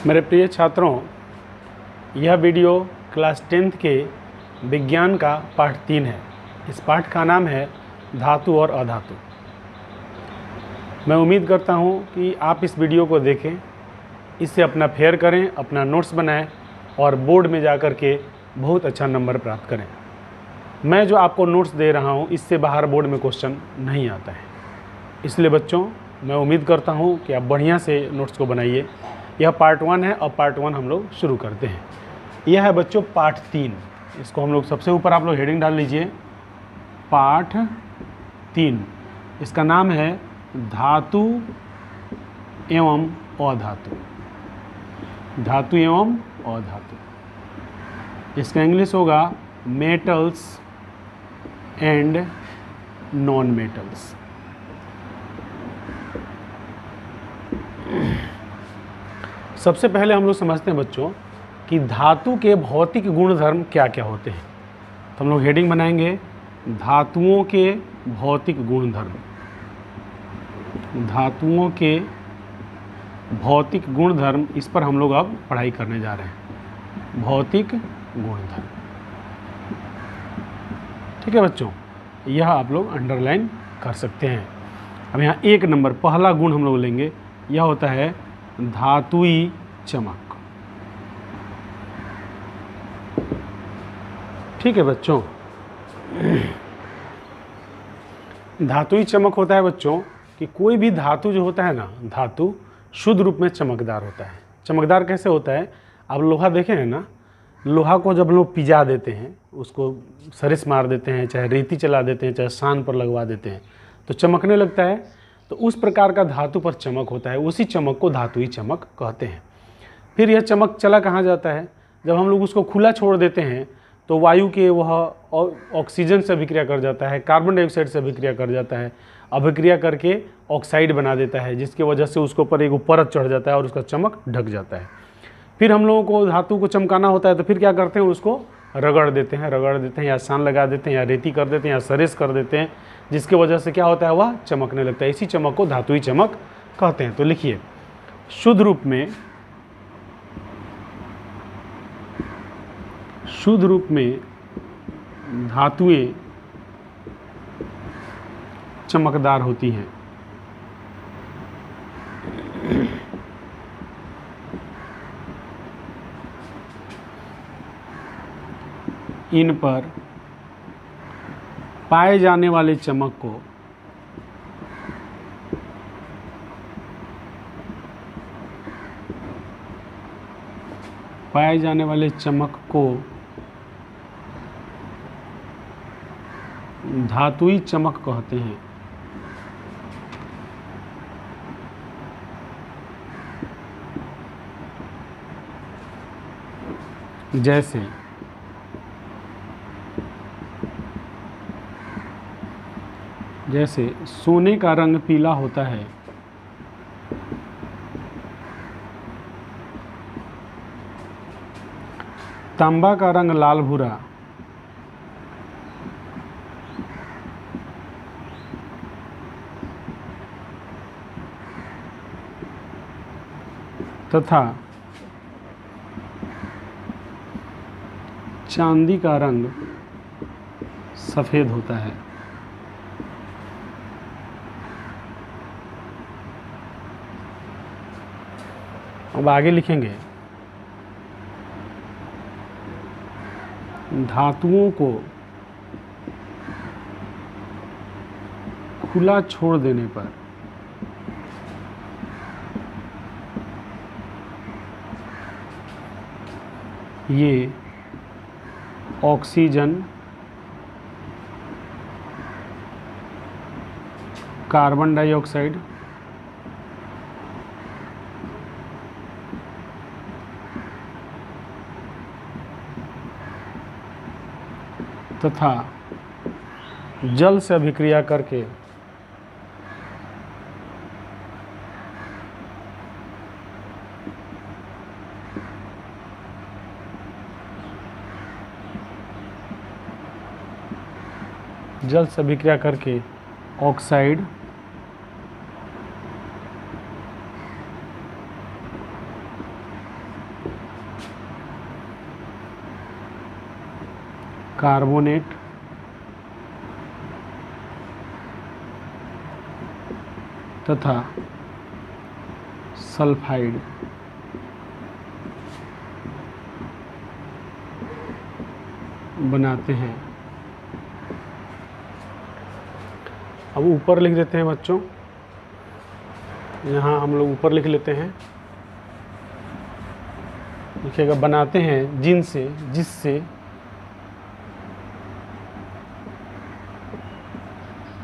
मेरे प्रिय छात्रों, यह वीडियो क्लास 10th के विज्ञान का पाठ 3 है। इस पाठ का नाम है धातु और अधातु। मैं उम्मीद करता हूँ कि आप इस वीडियो को देखें, इससे अपना फेयर करें, अपना नोट्स बनाएं और बोर्ड में जाकर के बहुत अच्छा नंबर प्राप्त करें। मैं जो आपको नोट्स दे रहा हूँ, इससे बाहर बोर्ड में क्वेश्चन नहीं आता है। इसलिए बच्चों, मैं उम्मीद करता हूँ कि आप बढ़िया से नोट्स को बनाइए। यह पार्ट 1 है और पार्ट 1 हम लोग शुरू करते हैं। यह है बच्चों पार्ट 3। इसको हम लोग सबसे ऊपर आप लोग हेडिंग डाल लीजिए, पाठ 3। इसका नाम है धातु एवं अधातु। धातु एवं अधातु। इसका इंग्लिश होगा मेटल्स एंड नॉन मेटल्स। सबसे पहले हम लोग समझते हैं बच्चों कि धातु के भौतिक गुणधर्म क्या क्या होते हैं। तो हम लोग हेडिंग बनाएंगे धातुओं के भौतिक गुणधर्म। धातुओं के भौतिक गुणधर्म, इस पर हम लोग अब पढ़ाई करने जा रहे हैं। भौतिक गुणधर्म, ठीक है बच्चों, यह आप लोग अंडरलाइन कर सकते हैं। अब यहाँ 1 नंबर पहला गुण हम लोग लेंगे, यह होता है धातुई चमक। ठीक है बच्चों, धातुई चमक होता है बच्चों कि कोई भी धातु जो होता है ना, धातु शुद्ध रूप में चमकदार होता है। चमकदार कैसे होता है? आप लोहा देखें हैं ना, लोहा को जब लोग पिजा देते हैं, उसको सरिस मार देते हैं, चाहे रेती चला देते हैं, चाहे सान पर लगवा देते हैं, तो चमकने लगता है। तो उस प्रकार का धातु पर चमक होता है, उसी चमक को धातुई चमक कहते हैं। फिर यह चमक चला कहाँ जाता है? जब हम लोग उसको खुला छोड़ देते हैं तो वायु के वह ऑक्सीजन से अभिक्रिया कर जाता है, कार्बन डाइऑक्साइड से अभिक्रिया कर जाता है, अभिक्रिया करके ऑक्साइड बना देता है, जिसकी वजह से उसके ऊपर एक परत चढ़ जाता है और उसका चमक ढक जाता है। फिर हम लोगों को धातु को चमकाना होता है, तो फिर क्या करते हैं? उसको रगड़ देते हैं, या सान लगा देते हैं, या रेती कर देते हैं, या सरेस कर देते हैं, जिसकी वजह से क्या होता है? वह चमकने लगता है। इसी चमक को धातुई चमक कहते हैं। तो लिखिए, शुद्ध रूप में धातुएं चमकदार होती हैं। इन पर पाए जाने वाले चमक को धातुई चमक कहते हैं। जैसे सोने का रंग पीला होता है, तांबा का रंग लाल भूरा, तथा चांदी का रंग सफ़ेद होता है। अब आगे लिखेंगे, धातुओं को खुला छोड़ देने पर ये ऑक्सीजन, कार्बन डाइऑक्साइड तथा जल से अभिक्रिया करके जल से अभिक्रिया करके ऑक्साइड कार्बोनेट तथा सल्फाइड बनाते हैं। अब ऊपर लिख देते हैं बच्चों, यहाँ हम लोग ऊपर लिख लेते हैं, लिखिएगा बनाते हैं जिससे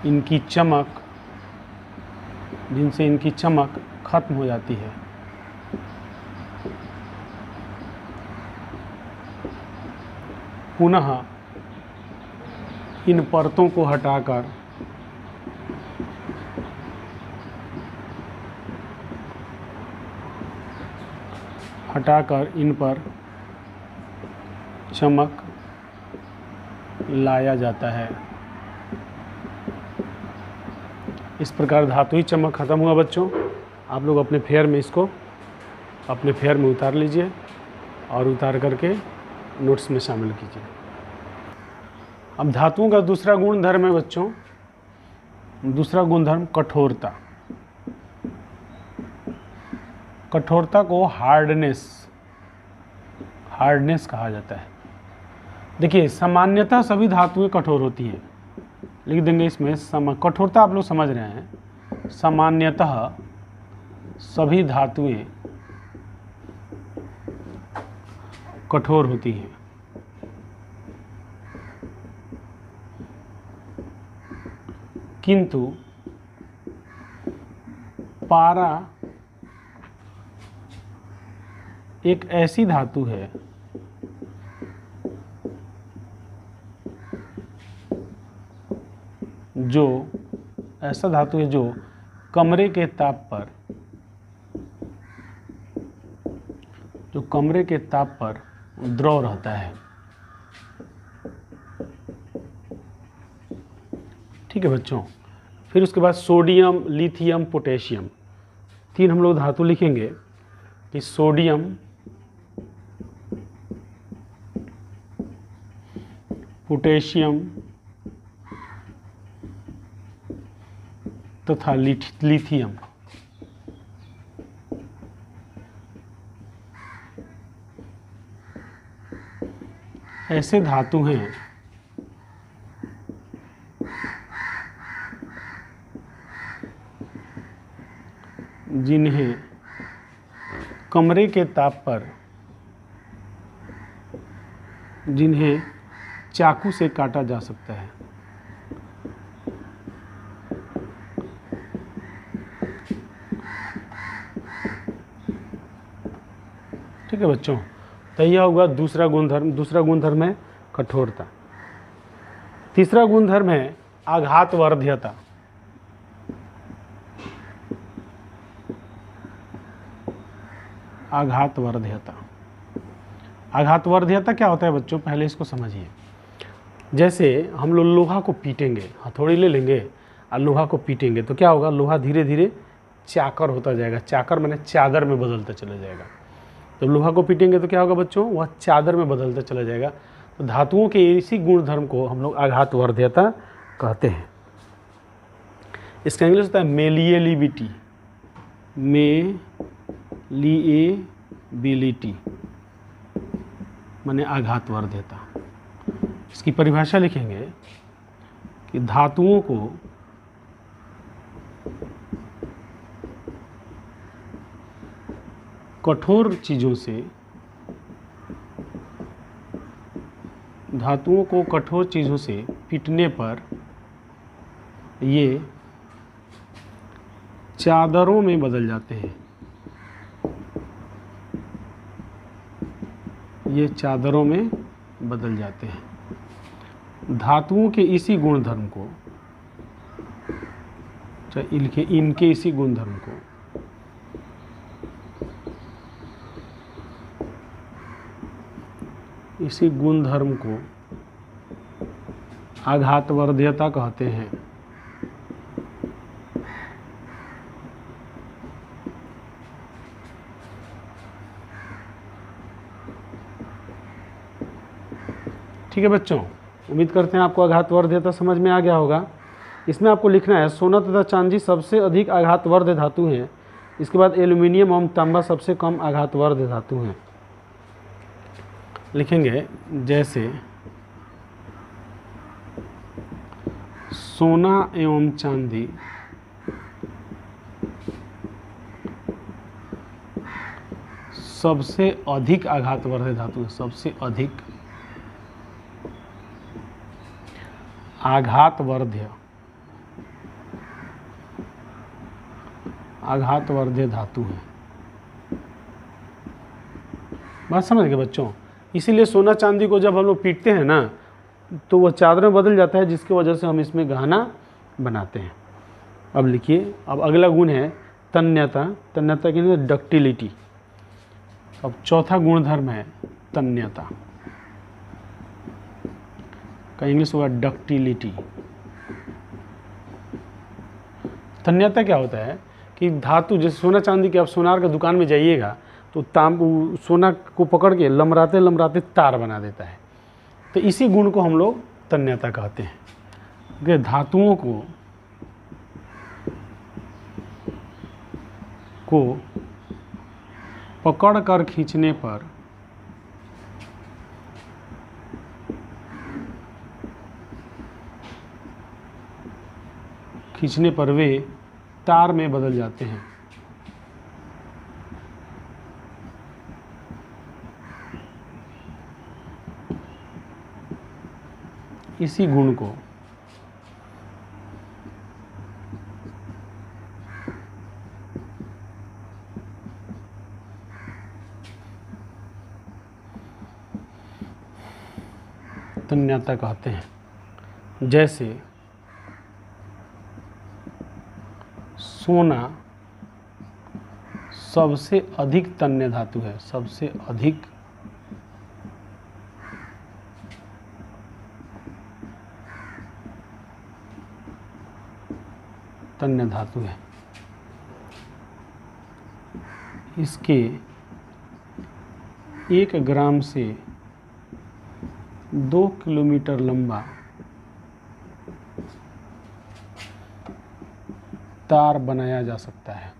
इनकी चमक खत्म हो जाती है। पुनः इन परतों को हटाकर इन पर चमक लाया जाता है। इस प्रकार धातुई चमक खत्म हुआ बच्चों। आप लोग अपने फेयर में इसको अपने फेयर में उतार लीजिए और उतार करके नोट्स में शामिल कीजिए। अब धातुओं का दूसरा गुणधर्म है बच्चों, दूसरा गुणधर्म कठोरता। कठोरता को हार्डनेस कहा जाता है। देखिए सामान्यतः सभी धातुएं कठोर होती हैं, लिख देंगे इसमें कठोरता आप लोग समझ रहे हैं। सामान्यतः सभी धातुएं कठोर होती हैं, किंतु पारा एक ऐसी धातु है जो कमरे के ताप पर द्रव रहता है। ठीक है बच्चों। फिर उसके बाद सोडियम, लिथियम, पोटेशियम, तीन हम लोग धातु लिखेंगे कि सोडियम, पोटेशियम तथा लिथियम। ऐसे धातु हैं जिन्हें कमरे के ताप पर चाकू से काटा जा सकता है। ठीक है बच्चों, तो यह होगा दूसरा गुणधर्म। दूसरा गुणधर्म है कठोरता। तीसरा गुणधर्म है आघातवर्ध्यता। आघातवर्ध्यता क्या होता है बच्चों, पहले इसको समझिए। जैसे हम लोग लोहा को पीटेंगे, हथौड़ी ले लेंगे और लोहा को पीटेंगे तो क्या होगा, लोहा धीरे धीरे चाकर होता जाएगा। चाकर माने चादर में बदलता चला जाएगा। तो लोहा को पीटेंगे तो क्या होगा बच्चों, वह चादर में बदलता चला जाएगा। तो धातुओं के इसी गुणधर्म को हम लोग आघातवर्ध्यता कहते हैं। इसका इंग्लिश होता है मेलिएबिलिटी। मेलिएबिलिटी माने आघातवर्ध्यता। इसकी परिभाषा लिखेंगे कि धातुओं को कठोर चीज़ों से पीटने पर ये चादरों में बदल जाते हैं। धातुओं के इसी गुणधर्म को, इनके इसी गुणधर्म को आघातवर्ध्यता कहते हैं। ठीक है बच्चों, उम्मीद करते हैं आपको आघातवर्ध्यता समझ में आ गया होगा। इसमें आपको लिखना है सोना तथा चांदी सबसे अधिक आघातवर्ध्य धातु हैं। इसके बाद एल्यूमिनियम एवं तांबा सबसे कम आघातवर्ध्य धातु हैं। लिखेंगे जैसे सोना एवं चांदी सबसे अधिक आघातवर्ध्य धातु है, सबसे अधिक आघातवर्ध्य धातु है। बात समझ गए बच्चों। इसीलिए सोना चांदी को जब हम लोग पीटते हैं ना तो वह चादर में बदल जाता है, जिसकी वजह से हम इसमें गहना बनाते हैं। अब लिखिए, अब अगला गुण है तन्यता। तन्यता की डक्टिलिटी। अब चौथा गुणधर्म है तन्यता का इंग्लिश होगा डक्टिलिटी। तन्यता क्या होता है कि धातु, जैसे सोना चांदी के, आप सोनार का दुकान में जाइएगा तो सोना को पकड़ के लमराते लमराते तार बना देता है। तो इसी गुण को हम लोग तन्यता कहते हैं कि धातुओं को पकड़ कर खींचने पर वे तार में बदल जाते हैं। इसी गुण को तन्यता कहते हैं। जैसे सोना सबसे अधिक तन्य धातु है, सबसे अधिक तन्य धातु है। इसके 1 ग्राम से 2 किलोमीटर लंबा तार बनाया जा सकता है।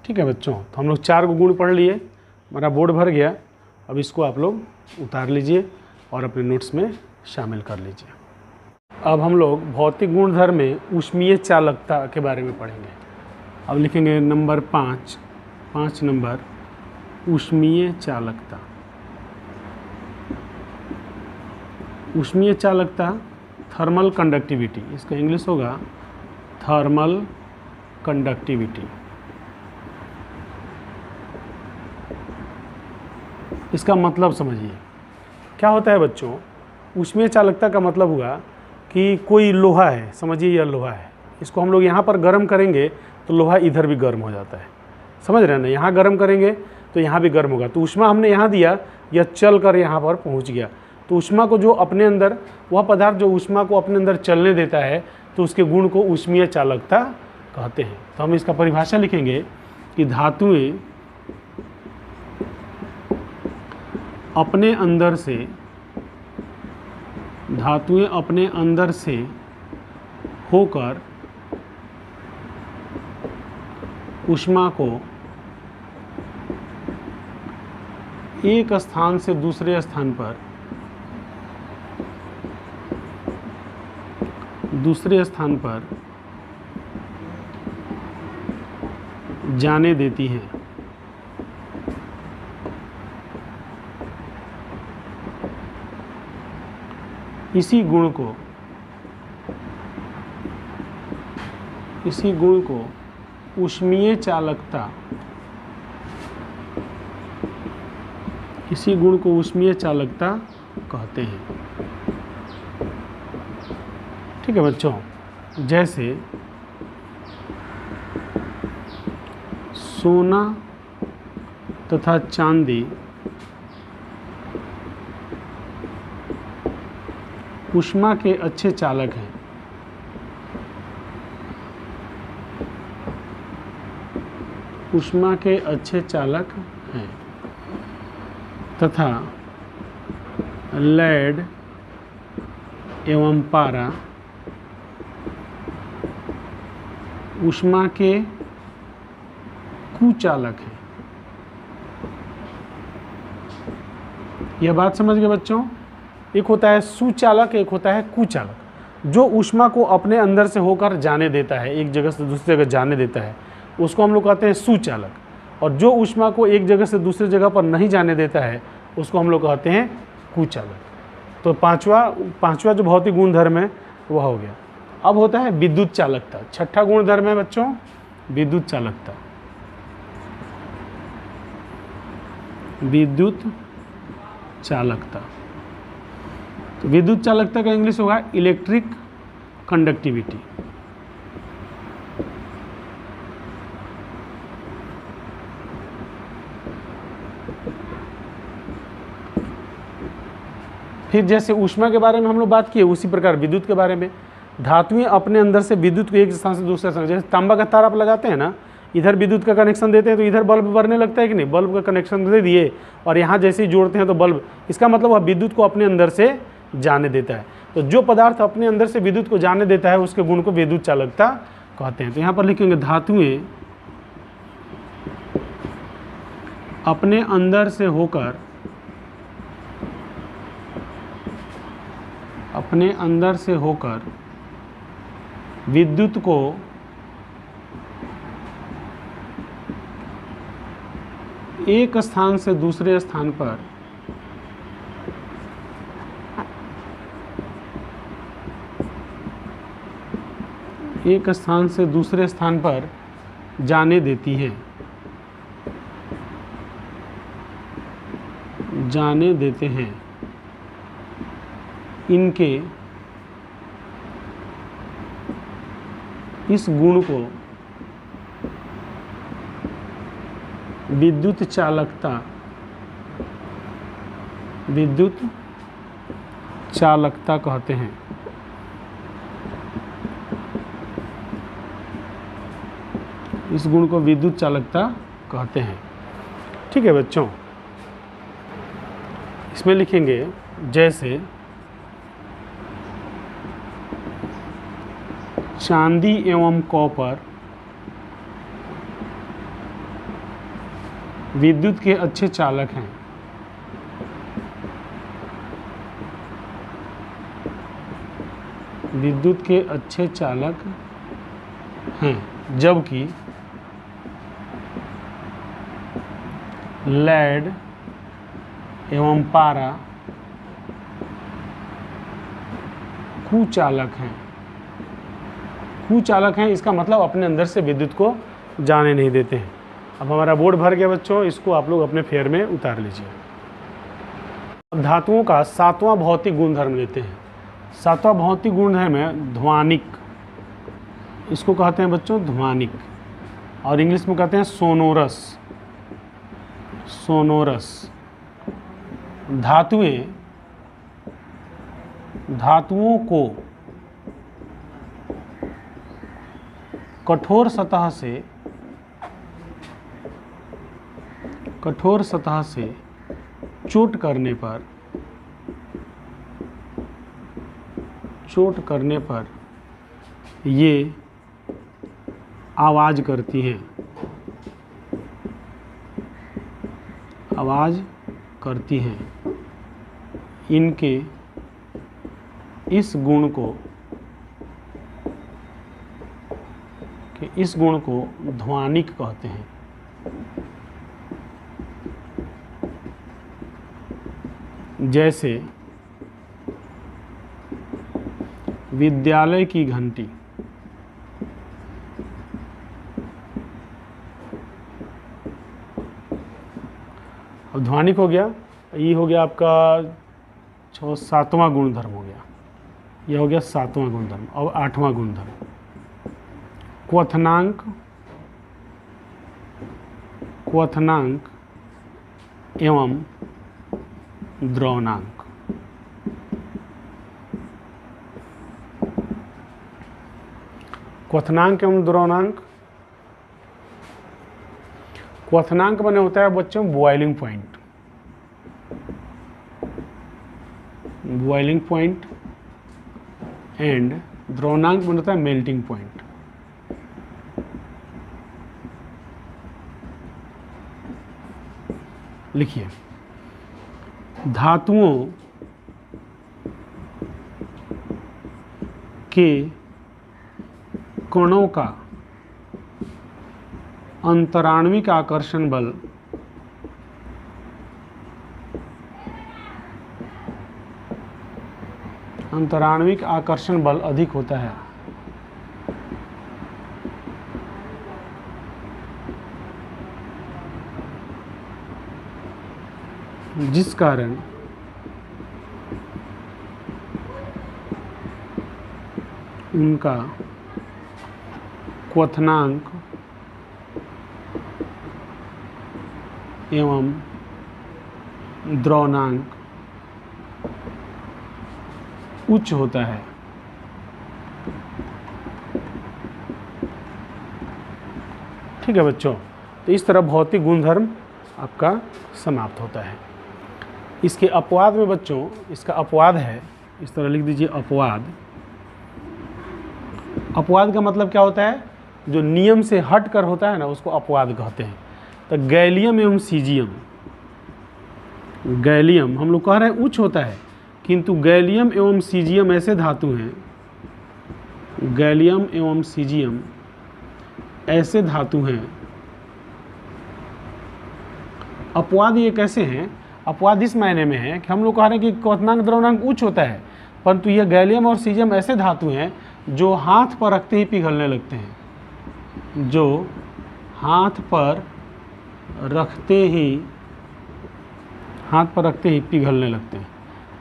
ठीक है बच्चों, तो हम लोग 4 गुण पढ़ लिए, हमारा बोर्ड भर गया। अब इसको आप लोग उतार लीजिए और अपने नोट्स में शामिल कर लीजिए। अब हम लोग भौतिक गुणधर्म में ऊष्मीय चालकता के बारे में पढ़ेंगे। अब लिखेंगे नंबर 5 नंबर ऊष्मीय चालकता। ऊष्मीय चालकता थर्मल कंडक्टिविटी, इसका इंग्लिश होगा थर्मल कंडक्टिविटी। इसका मतलब समझिए क्या होता है बच्चों। ऊष्मीय चालकता का मतलब हुआ कि कोई लोहा है, समझिए यह लोहा है, इसको हम लोग यहाँ पर गर्म करेंगे तो लोहा इधर भी गर्म हो जाता है, समझ रहे हैं ना। यहाँ गर्म करेंगे तो यहाँ भी गर्म होगा। तो ऊष्मा हमने यहाँ दिया, यह चल कर यहाँ पर पहुँच गया। तो ऊष्मा को जो अपने अंदर, वह पदार्थ जो ऊष्मा को अपने अंदर चलने देता है, तो उसके गुण को ऊष्मीय चालकता कहते हैं। तो हम इसका परिभाषा लिखेंगे कि धातुएं अपने अंदर से होकर ऊष्मा को एक स्थान से दूसरे स्थान पर जाने देती हैं। इसी गुण को ऊष्मीय चालकता कहते हैं। ठीक है बच्चों, जैसे सोना तथा चांदी ऊष्मा के अच्छे चालक हैं। ऊष्मा के अच्छे चालक हैं तथा लेड एवं पारा ऊष्मा के कुचालक हैं। यह बात समझ गए बच्चों? एक होता है सुचालक, एक होता है कुचालक। जो ऊष्मा को अपने अंदर से होकर जाने देता है, एक जगह से दूसरी जगह जाने देता है, उसको हम लोग कहते हैं सुचालक। और जो ऊष्मा को एक जगह से दूसरी जगह पर नहीं जाने देता है, उसको हम लोग कहते हैं कुचालक। तो पांचवा जो भौतिक गुणधर्म है वह हो गया। अब होता है विद्युत चालकता। छठा गुणधर्म है बच्चों विद्युत चालकता। विद्युत चालकता, तो विद्युत चालकता का इंग्लिश होगा इलेक्ट्रिक कंडक्टिविटी। फिर जैसे ऊष्मा के बारे में हम लोग बात किए, उसी प्रकार विद्युत के बारे में। धातुएं अपने अंदर से विद्युत को एक स्थान से दूसरे स्थान, जैसे तांबा का तार आप लगाते हैं ना, इधर विद्युत का कनेक्शन देते हैं तो इधर बल्ब बढ़ने लगता है कि नहीं, बल्ब का कनेक्शन दे दिए और यहाँ जैसे ही जोड़ते हैं तो बल्ब, इसका मतलब वह विद्युत को अपने अंदर से जाने देता है। तो जो पदार्थ अपने अंदर से विद्युत को जाने देता है उसके गुण को विद्युत चालकता कहते हैं। तो यहाँ पर लिखेंगे धातुएं अपने अंदर से होकर विद्युत को एक स्थान से दूसरे स्थान पर जाने देती हैं, जाने देते हैं। इनके इस गुण को विद्युत चालकता कहते हैं। इस गुण को विद्युत चालकता कहते हैं। ठीक है बच्चों, इसमें लिखेंगे जैसे चांदी एवं कॉपर विद्युत के अच्छे चालक हैं। विद्युत के अच्छे चालक हैं, जबकि लेड एवं पारा कुचालक हैं। कुचालक हैं इसका मतलब अपने अंदर से विद्युत को जाने नहीं देते हैं। अब हमारा बोर्ड भर गया बच्चों, इसको आप लोग अपने फेयर में उतार लीजिए। अब धातुओं का सातवां भौतिक गुणधर्म लेते हैं। सातवां भौतिक गुणधर्म है ध्वनिक। इसको कहते हैं बच्चों ध्वनिक, और इंग्लिश में कहते हैं सोनोरस। धातुओं को कठोर सतह से चोट करने पर ये आवाज़ करती हैं। इनके इस गुण को ध्वनिक कहते हैं। जैसे विद्यालय की घंटी। अब ध्वनिक हो गया, ये हो गया आपका सातवां गुणधर्म हो गया। यह हो गया सातवां गुणधर्म। और आठवां गुणधर्म क्वथनांक एवं द्रवनांक। क्वथनांक एवं द्रवणांक। क्वथनांक बने होता है बच्चों boiling point, boiling point, and द्रवणांक बने होता है मेल्टिंग पॉइंट। लिखिए, धातुओं के कणों का अंतराण्विक आकर्षण बल अधिक होता है, जिस कारण उनका क्वथनांक एवं द्रवणांक उच्च होता है। ठीक है बच्चों, तो इस तरह भौतिक गुणधर्म आपका समाप्त होता है। इसके अपवाद में बच्चों, इसका अपवाद है, इस तरह लिख दीजिए अपवाद। अपवाद का मतलब क्या होता है? जो नियम से हट कर होता है ना, उसको अपवाद कहते हैं। तो गैलियम एवं सीजियम, गैलियम हम लोग कह रहे हैं उच्च होता है, किंतु गैलियम एवं सीजियम ऐसे धातु हैं, गैलियम एवं सीजियम ऐसे धातु हैं। अपवाद ये कैसे हैं? अपवाद इस मायने में है कि हम लोग कह रहे हैं कि क्वथनांक द्रवणांक उच्च होता है, परंतु यह गैलियम और सीजियम ऐसे धातु हैं जो हाथ पर रखते ही पिघलने लगते हैं, जो हाथ पर रखते ही पिघलने लगते हैं।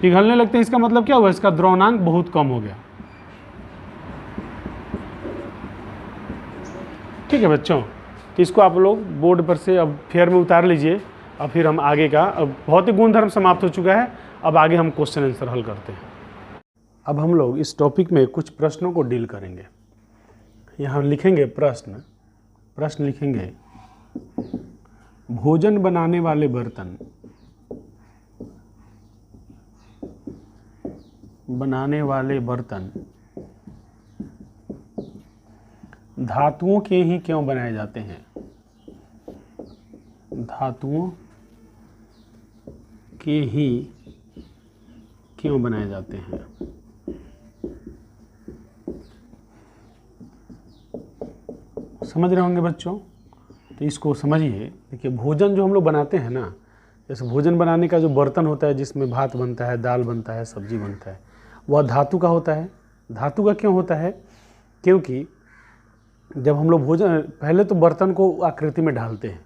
पिघलने लगते हैं इसका मतलब क्या हुआ? इसका द्रवणांक बहुत कम हो गया। ठीक है बच्चों, तो इसको आप लोग बोर्ड पर से अब फेयर में उतार लीजिए, और फिर हम आगे का, अब भौतिक गुणधर्म समाप्त हो चुका है, अब आगे हम क्वेश्चन आंसर हल करते हैं। अब हम लोग इस टॉपिक में कुछ प्रश्नों को डील करेंगे। यहाँ लिखेंगे प्रश्न लिखेंगे, भोजन बनाने वाले बर्तन धातुओं के ही क्यों बनाए जाते हैं? धातुओं के ही क्यों बनाए जाते हैं? समझ रहे होंगे बच्चों, तो इसको समझिए। देखिए, भोजन जो हम लोग बनाते हैं ना, जैसे भोजन बनाने का जो बर्तन होता है जिसमें भात बनता है, दाल बनता है, सब्जी बनता है, वह धातु का होता है। धातु का क्यों होता है? क्योंकि जब हम लोग भोजन, पहले तो बर्तन को आकृति में ढालते हैं,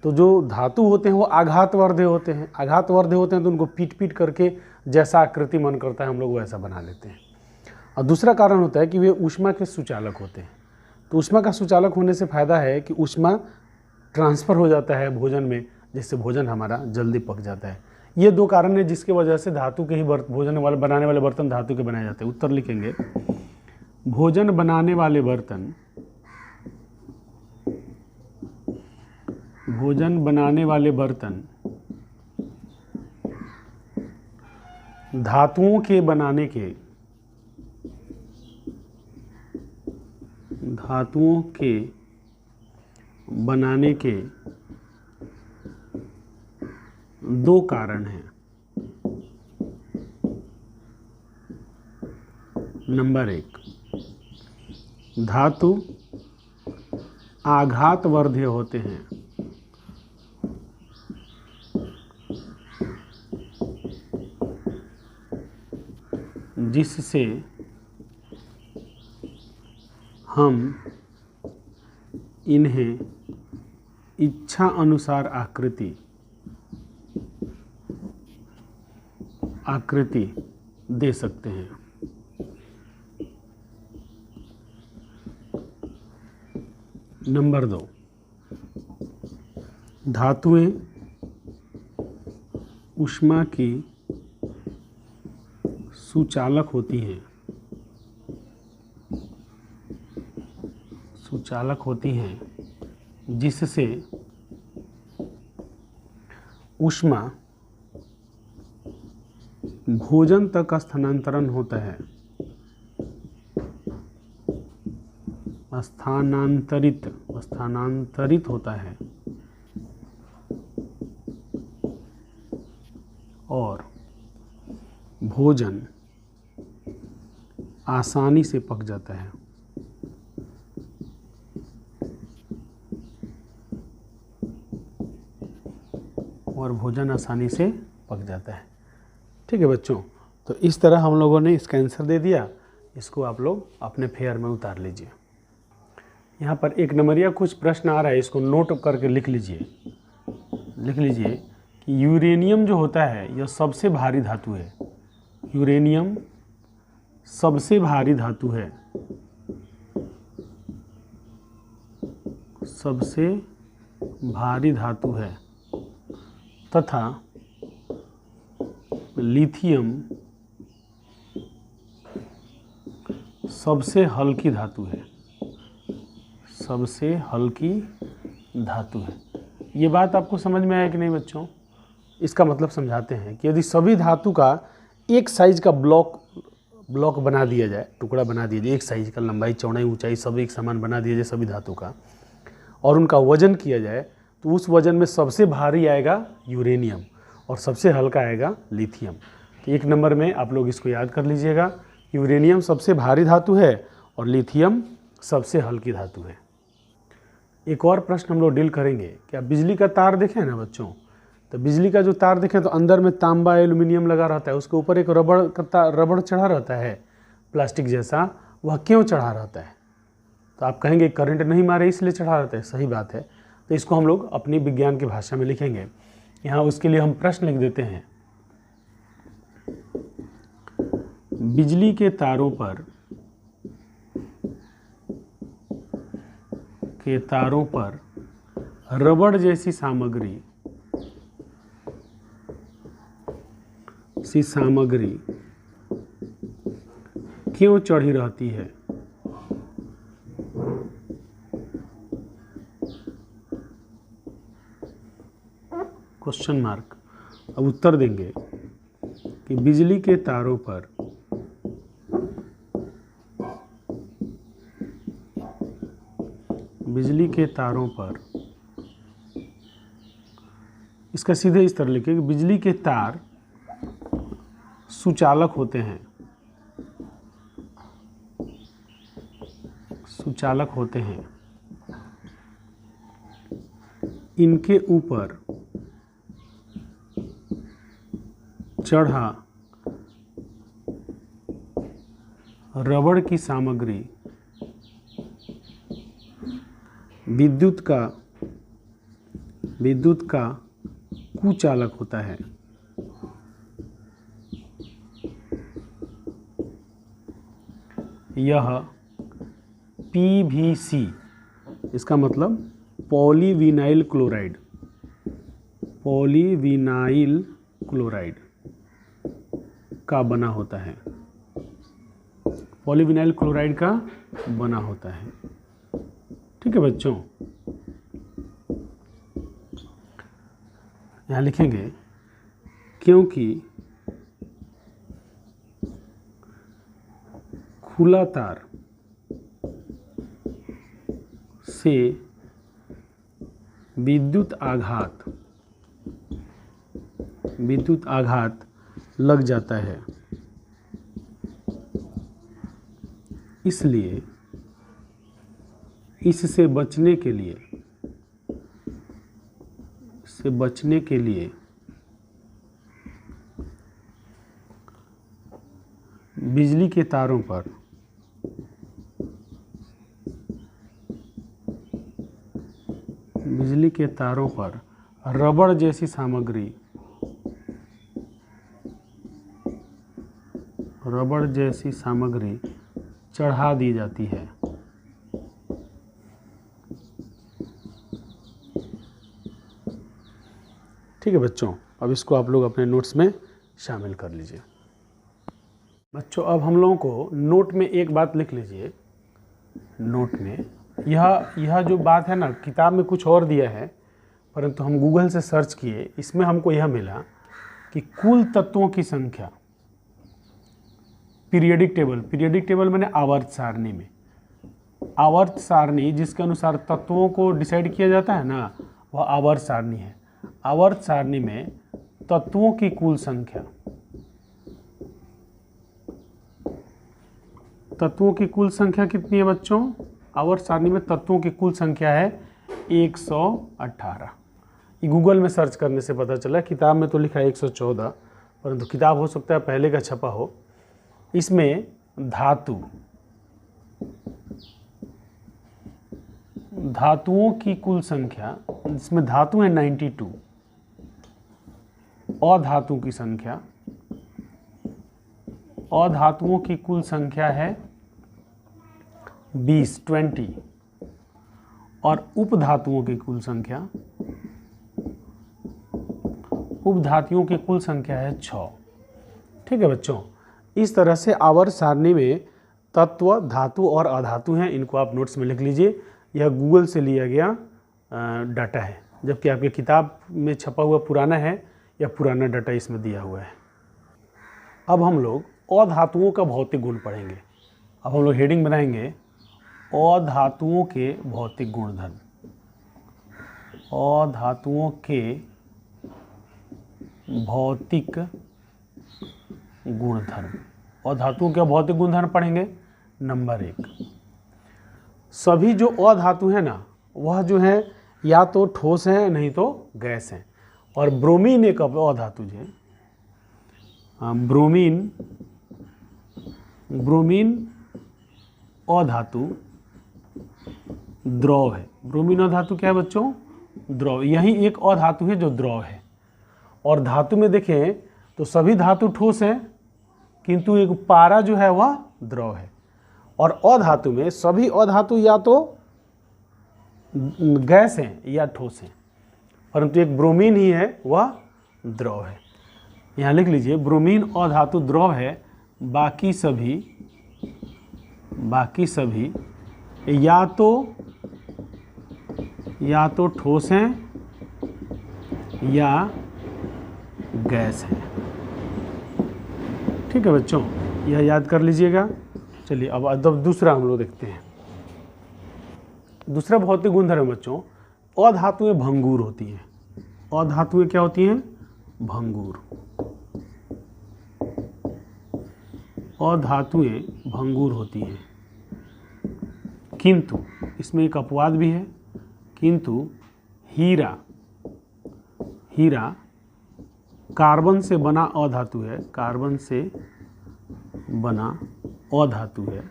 तो जो धातु होते हैं वो आघातवर्धे होते हैं। तो उनको पीट करके जैसा आकृति मन करता है हम लोग वैसा बना लेते हैं। और दूसरा कारण होता है कि वे ऊष्मा के सुचालक होते हैं। तो ऊष्मा का सुचालक होने से फ़ायदा है कि ऊष्मा ट्रांसफ़र हो जाता है भोजन में, जिससे भोजन हमारा जल्दी पक जाता है। ये दो कारण है जिसकी वजह से धातु के ही भोजन वाले बनाने वाले बर्तन धातु के बनाए जाते हैं। उत्तर लिखेंगे, भोजन बनाने वाले बर्तन धातुओं के बनाने के दो कारण हैं। नंबर 1, धातु आघातवर्धे होते हैं, जिससे हम इन्हें इच्छा अनुसार आकृति दे सकते हैं। नंबर 2, धातुएं ऊष्मा की सुचालक होती हैं, सुचालक होती हैं जिससे ऊष्मा भोजन तक स्थानांतरण होता है, स्थानांतरित होता है और भोजन आसानी से पक जाता है। और भोजन आसानी से पक जाता है। ठीक है बच्चों, तो इस तरह हम लोगों ने इसका आंसर दे दिया। इसको आप लोग अपने फेयर में उतार लीजिए। यहाँ पर 1 नंबरिया कुछ प्रश्न आ रहा है, इसको नोट करके लिख लीजिए। लिख लीजिए कि यूरेनियम जो होता है यह सबसे भारी धातु है। यूरेनियम सबसे भारी धातु है, सबसे भारी धातु है, तथा लिथियम सबसे हल्की धातु है, सबसे हल्की धातु है। ये बात आपको समझ में आया कि नहीं बच्चों? इसका मतलब समझाते हैं कि यदि सभी धातु का एक साइज का ब्लॉक बना दिया जाए, टुकड़ा बना दिया जाए, एक साइज का, लंबाई चौड़ाई ऊंचाई सब एक समान बना दिया जाए सभी धातु का, और उनका वजन किया जाए, तो उस वजन में सबसे भारी आएगा यूरेनियम और सबसे हल्का आएगा लिथियम। तो 1 नंबर में आप लोग इसको याद कर लीजिएगा, यूरेनियम सबसे भारी धातु है और लिथियम सबसे हल्की धातु है। एक और प्रश्न हम लोग डील करेंगे। क्या बिजली का तार देखें ना बच्चों, तो बिजली का जो तार देखें तो अंदर में तांबा एल्युमिनियम लगा रहता है, उसके ऊपर एक रबड़ चढ़ा रहता है प्लास्टिक जैसा। वह क्यों चढ़ा रहता है? तो आप कहेंगे करंट नहीं मारे इसलिए चढ़ा रहता है। सही बात है। तो इसको हम लोग अपनी विज्ञान की भाषा में लिखेंगे। यहाँ उसके लिए हम प्रश्न लिख देते हैं। बिजली के तारों पर रबड़ जैसी सामग्री क्यों चढ़ी रहती है? Question mark. अब उत्तर देंगे कि बिजली के तारों पर इसका सीधे इस तरह लिखिए कि बिजली के तार सुचालक होते हैं, इनके ऊपर चढ़ा रबड़ की सामग्री विद्युत का कुचालक होता है। यह PVC, इसका मतलब पॉलीविनाइल क्लोराइड का बना होता है। पॉलीविनाइल क्लोराइड का बना होता है। ठीक है बच्चों, यहाँ लिखेंगे क्योंकि खुला तार से विद्युत आघात लग जाता है, इसलिए इससे बचने के लिए बिजली के तारों पर रबड़ जैसी सामग्री चढ़ा दी जाती है। ठीक है बच्चों, अब इसको आप लोग अपने नोट्स में शामिल कर लीजिए। बच्चों अब हम लोगों को नोट में एक बात लिख लीजिए। नोट में यह जो बात है ना, किताब में कुछ और दिया है, परंतु हम गूगल से सर्च किए, इसमें हमको यह मिला कि कुल तत्वों की संख्या पीरियडिक टेबल मैंने आवर्त सारणी में, आवर्त सारणी जिसके अनुसार तत्वों को डिसाइड किया जाता है ना, वह आवर्त सारणी है। आवर्त सारणी में तत्वों की कुल संख्या, तत्वों की कुल संख्या कितनी है बच्चों? आवर्त सारणी में तत्वों की कुल संख्या है 118। ये गूगल में सर्च करने से पता चला, किताब में तो लिखा है 114, परंतु किताब हो सकता है पहले का छपा हो। इसमें धातुओं की कुल संख्या, इसमें धातु है 92, अधातु की संख्या, अधातुओं की कुल संख्या है 20 और उपधातुओं की कुल संख्या, उपधातुओं की कुल संख्या है 6। ठीक है बच्चों, इस तरह से आवर्त सारणी में तत्व, धातु और अधातु हैं। इनको आप नोट्स में लिख लीजिए। यह गूगल से लिया गया डाटा है, जबकि आपके किताब में छपा हुआ पुराना है, या पुराना डाटा इसमें दिया हुआ है। अब हम लोग अधातुओं का भौतिक गुण पढ़ेंगे। अब हम लोग हेडिंग बनाएंगे अधातुओं के भौतिक गुणधर्म। अधातुओं के भौतिक गुणधर्म, अधातुओं के भौतिक गुणधर्म पढ़ेंगे। नंबर 1, सभी जो अधातु है ना, वह जो है या तो ठोस है नहीं तो गैस है। और ब्रोमीन एक अधातु है, ब्रोमीन अधातु द्रव है। ब्रोमीन अधातु क्या है बच्चों? द्रव। यही एक अधातु है जो द्रव है। और धातु में देखें तो सभी धातु ठोस हैं, किंतु एक पारा जो है वह द्रव है। और अधातु में सभी अधातु या तो गैस हैं या ठोस हैं, परंतु एक ब्रोमीन ही है वह द्रव है। यहाँ लिख लीजिए, ब्रोमीन अधातु द्रव है, बाकी सभी या तो ठोस हैं या गैस है। ठीक है बच्चों, यह याद कर लीजिएगा। चलिए अब दूसरा हम लोग देखते हैं। दूसरा भौतिक गुणधर्म बच्चों, अधातुएं भंगुर होती हैं। अधातुएं क्या होती हैं? भंगुर। अधातुएं भंगुर होती हैं, किंतु इसमें एक अपवाद भी है। किंतु हीरा कार्बन से बना अधातु है, कार्बन से बना अधातु है,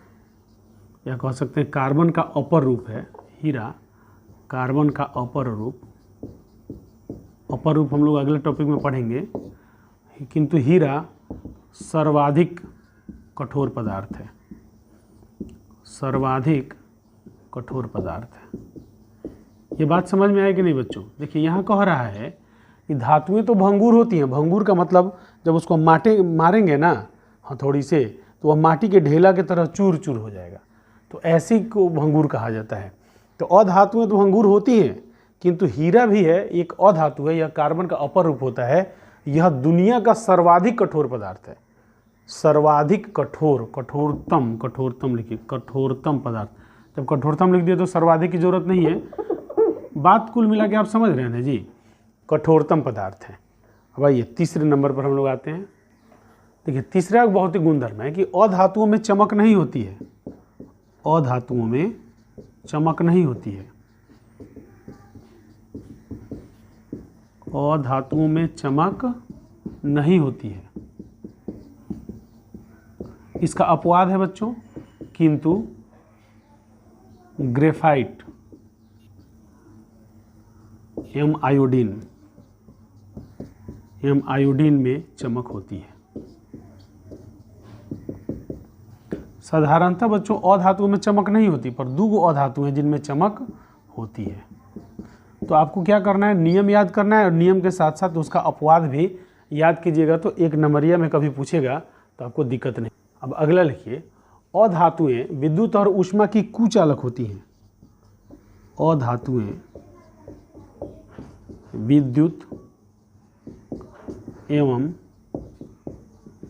या कह सकते हैं कार्बन का अपर रूप है। हीरा कार्बन का अपर रूप हम लोग अगले टॉपिक में पढ़ेंगे। किंतु हीरा सर्वाधिक कठोर पदार्थ है, सर्वाधिक कठोर पदार्थ है। ये बात समझ में आए कि नहीं बच्चों? देखिए यहाँ कह रहा है कि धातुएं तो भंगुर होती हैं। भंगुर का मतलब जब उसको मारेंगे ना हथौड़ी से, तो वह माटी के ढेला की तरह चूर चूर हो जाएगा, तो ऐसी को भंगुर कहा जाता है। तो अधातुएं तो भंगुर होती हैं, किंतु हीरा भी है, एक अधातु है, यह कार्बन का अपर रूप होता है। यह दुनिया का सर्वाधिक कठोर पदार्थ है, सर्वाधिक कठोर, कठोरतम लिखिए, कठोरतम पदार्थ। जब कठोरतम लिख दिया तो सर्वाधिक की जरूरत नहीं है। बात कुल मिला के आप समझ रहे हैं जी, कठोरतम पदार्थ है। अब आइए तीसरे नंबर पर हम लोग आते हैं। देखिए तीसरा भौतिक गुणधर्म है कि अधातुओं में चमक नहीं होती है। अधातुओं में चमक नहीं होती है। अधातुओं में चमक नहीं होती है। इसका अपवाद है बच्चों, किंतु ग्रेफाइट एवं आयोडीन में चमक होती है। साधारणतः बच्चों अधातुओं में चमक नहीं होती, पर दो अधातु हैं जिनमें चमक होती है। तो आपको क्या करना है? नियम याद करना है, और नियम के साथ साथ उसका अपवाद भी याद कीजिएगा। तो एक नंबरिया में कभी पूछेगा तो आपको दिक्कत नहीं। अब अगला लिखिए, अधातुएं विद्युत और ऊष्मा की कुचालक होती हैं। अधातुएं विद्युत एवं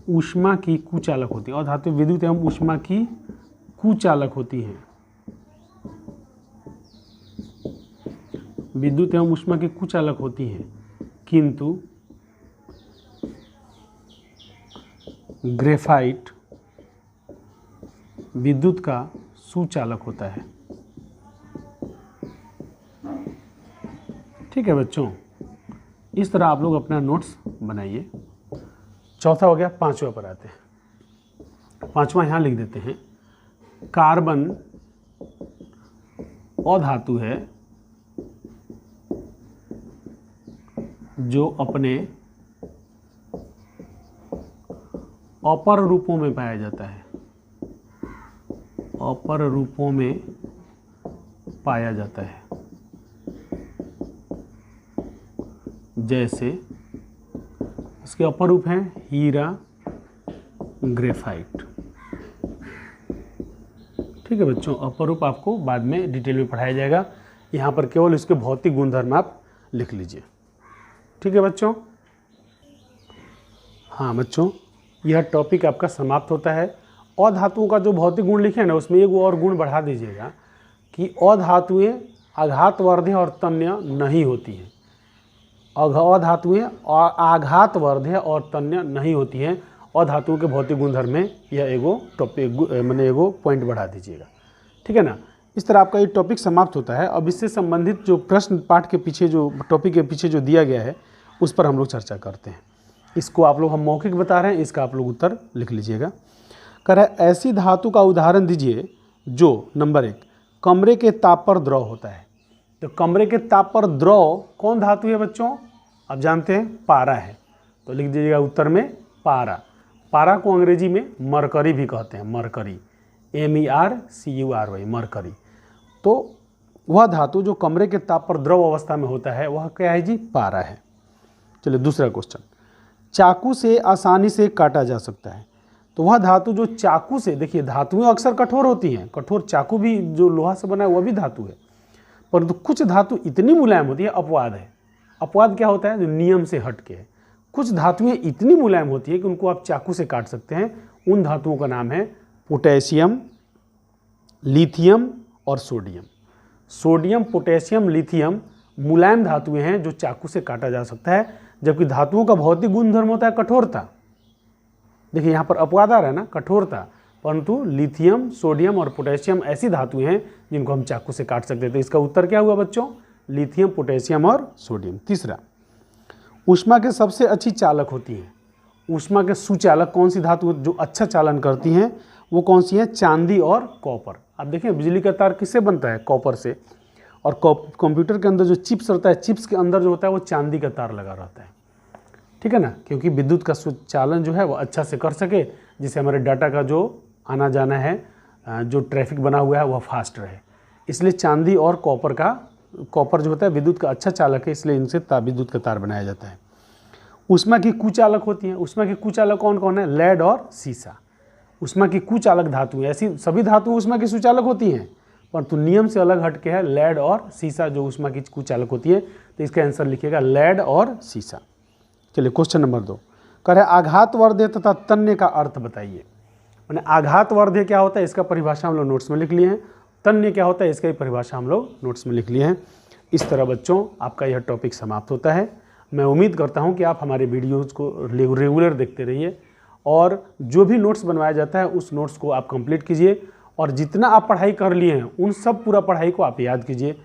ऊष्मा की कुचालक होती है। अधातु विद्युत एवं ऊष्मा की कुचालक होती हैं। विद्युत एवं ऊष्मा की कुचालक होती हैं, किंतु ग्रेफाइट विद्युत का सुचालक होता है। ठीक है बच्चों, इस तरह आप लोग अपना नोट्स बनाइए। चौथा हो गया, पांचवा पर आते हैं। पांचवा यहाँ लिख देते हैं, कार्बन अधातु है जो अपने अपर रूपों में पाया जाता है। अपर रूपों में पाया जाता है, जैसे इसके अपर रूप हैं हीरा, ग्रेफाइट। ठीक है बच्चों, अपर रूप आपको बाद में डिटेल में पढ़ाया जाएगा, यहाँ पर केवल इसके भौतिक गुणधर्म आप लिख लीजिए। ठीक है बच्चों। हाँ बच्चों, यह टॉपिक आपका समाप्त होता है। अधातुओं का जो भौतिक गुण लिखे हैं ना, उसमें एक और गुण बढ़ा दीजिएगा कि अधातुएं आघातवर्ध्य और तन्य नहीं होती हैं। अधातुएं आघातवर्ध्य और तन्य नहीं होती हैं। अधातुओं के भौतिक गुणधर्म में यह एगो टॉपिक मैंने एगो पॉइंट बढ़ा दीजिएगा। ठीक है ना। इस तरह आपका ये टॉपिक समाप्त होता है। अब इससे संबंधित जो प्रश्न पाठ के पीछे, जो टॉपिक के पीछे जो दिया गया है, उस पर हम लोग चर्चा करते हैं। इसको आप लोग हम मौखिक बता रहे हैं, इसका आप लोग उत्तर लिख लीजिएगा। कह रहा है, ऐसी धातु का उदाहरण दीजिए जो नंबर 1 कमरे के ताप पर द्रव होता है। तो कमरे के ताप पर द्रव कौन धातु है बच्चों? आप जानते हैं पारा है, तो लिख दीजिएगा उत्तर में पारा। पारा को अंग्रेजी में मरकरी भी कहते हैं, मरकरी, MERCURY, मरकरी। तो वह धातु जो कमरे के ताप पर द्रव अवस्था में होता है, वह क्या है जी? पारा है। चलिए दूसरा क्वेश्चन, चाकू से आसानी से काटा जा सकता है। तो वह धातु जो चाकू से, देखिए धातुएं अक्सर कठोर होती हैं, कठोर चाकू भी जो लोहा से बना है वह भी धातु है, परंतु कुछ धातु इतनी मुलायम होती है, अपवाद है। अपवाद क्या होता है? जो नियम से हट के है। कुछ धातुएं इतनी मुलायम होती है कि उनको आप चाकू से काट सकते हैं। उन धातुओं का नाम है पोटेशियम, लिथियम और सोडियम। सोडियम, पोटेशियम, लिथियम मुलायम धातुएं हैं जो चाकू से काटा जा सकता है, जबकि धातुओं का भौतिक गुणधर्म होता है कठोरता। देखिए यहाँ पर अपवाद आ रहा है ना, कठोरता, परंतु लिथियम, सोडियम और पोटेशियम ऐसी धातुएं हैं जिनको हम चाकू से काट सकते हैं। तो इसका उत्तर क्या हुआ बच्चों? लिथियम, पोटेशियम और सोडियम। तीसरा, ऊष्मा के सबसे अच्छी चालक होती हैं। ऊष्मा के सुचालक कौन सी धातु जो अच्छा चालन करती हैं, वो कौन सी है? चांदी और कॉपर। अब देखिए बिजली का तार किससे बनता है? कॉपर से। और कंप्यूटर के अंदर जो चिप्स रहता है, चिप्स के अंदर जो होता है वो चांदी का तार लगा रहता है। ठीक है ना, क्योंकि विद्युत का सुचालन जो है वो अच्छा से कर सके, जिससे हमारे डाटा का जो आना जाना है, जो ट्रैफिक बना हुआ है वह फास्ट रहे। इसलिए चांदी और कॉपर जो होता है विद्युत का अच्छा चालक है, इसलिए इनसे विद्युत का तार बनाया जाता है। ऊष्मा की कुचालक होती हैं। ऊष्मा की कुचालक कौन कौन है? लेड और सीसा। ऊष्मा की कुचालक धातु, ऐसी सभी धातु ऊष्मा की सुचालक होती हैं, परंतु नियम से अलग हटके है लेड और सीसा जो ऊष्मा की कुचालक होती है। तो इसका आंसर लिखिएगा लेड और सीसा। चलिए क्वेश्चन नंबर 2, कह रहे आघातवर्ध्य तथा तन्य का अर्थ बताइए। मैंने आघातवर्ध्य क्या होता है इसका परिभाषा हम लोग नोट्स में लिख लिए हैं, तन्य क्या होता है इसका भी परिभाषा हम लोग नोट्स में लिख लिए हैं। इस तरह बच्चों आपका यह टॉपिक समाप्त होता है। मैं उम्मीद करता हूं कि आप हमारे वीडियोज़ को रेगुलर देखते रहिए और जो भी नोट्स बनवाया जाता है उस नोट्स को आप कंप्लीट कीजिए, और जितना आप पढ़ाई कर लिए हैं उन सब पूरा पढ़ाई को आप याद कीजिए,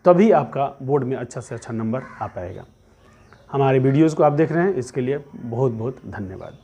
तभी आपका बोर्ड में अच्छा से अच्छा नंबर आ पाएगा। हमारे वीडियोज़ को आप देख रहे हैं, इसके लिए बहुत बहुत धन्यवाद।